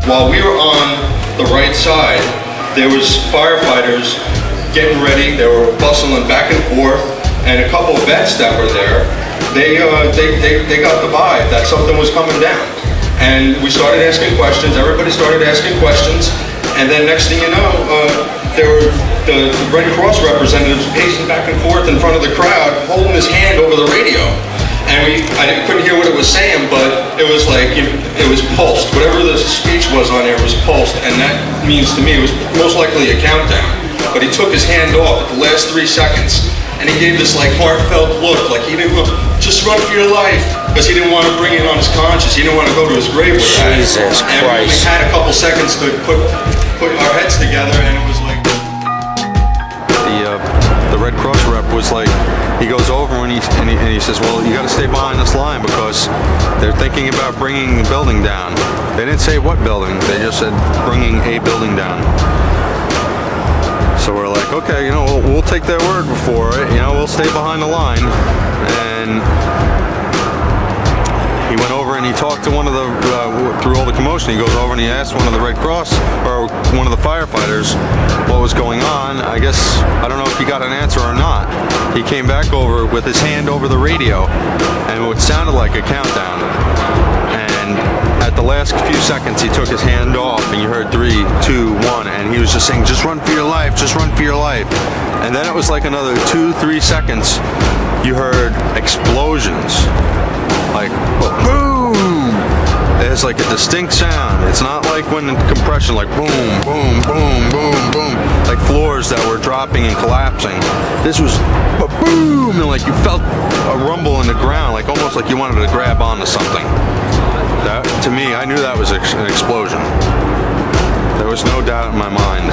While we were on the right side, there was firefighters getting ready. They were bustling back and forth, and a couple of vets that were there, they got the vibe that something was coming down. And we started asking questions. Everybody started asking questions, and then next thing you know, there were the Red Cross representatives pacing back and forth in front of the crowd, holding his hand over the radio. And I couldn't hear what it was saying, but it was like, it was pulsed. Whatever the speech was on there was pulsed, and that means to me it was most likely a countdown. But he took his hand off at the last 3 seconds, and he gave this like heartfelt look, like he didn't look, just run for your life, because he didn't want to bring it on his conscience. He didn't want to go to his grave with that. Jesus Christ. And we only had a couple seconds to put our heads together, and it was like... The Red Cross rep was like, he goes over and he says, well, you got to stay behind this line because they're thinking about bringing the building down. They didn't say what building, they just said bringing a building down. So we're like, okay, you know, we'll take their word for it, you know, we'll stay behind the line. And he went over and he talked to one of the, through all the commotion, he goes over and he asked one of the Red Cross, or one of the firefighters, what was going on. I guess, I don't know if he got an answer or not. He came back over with his hand over the radio, and it sounded like a countdown. And at the last few seconds, he took his hand off, and you heard 3, 2, 1, and he was just saying, just run for your life, just run for your life. And then it was like another 2, 3 seconds, you heard explosions. Like, boom! There's like a distinct sound. It's not like when compression, like boom, boom, boom, boom, boom, like floors that were dropping and collapsing. This was boom, and like you felt a rumble in the ground, like almost like you wanted to grab onto something. That, to me, I knew that was an explosion. There was no doubt in my mind.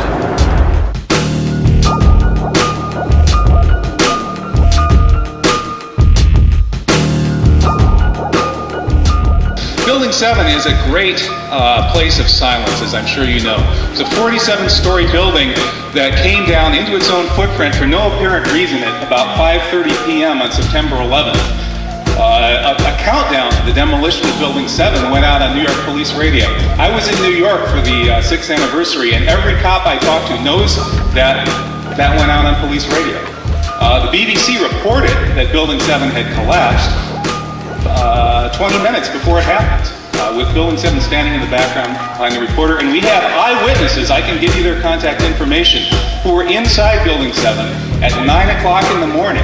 Building 7 is a great place of silence, as I'm sure you know. It's a 47-story building that came down into its own footprint for no apparent reason at about 5:30 p.m. on September 11th. A countdown to the demolition of Building 7 went out on New York Police Radio. I was in New York for the 6th anniversary, and every cop I talked to knows that that went out on police radio. The BBC reported that Building 7 had collapsed 20 minutes before it happened, with Building 7 standing in the background behind the reporter. And we have eyewitnesses, I can give you their contact information, who were inside Building 7 at 9 o'clock in the morning,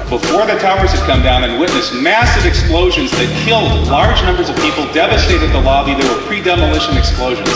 before the towers had come down, and witnessed massive explosions that killed large numbers of people, devastated the lobby. There were pre-demolition explosions.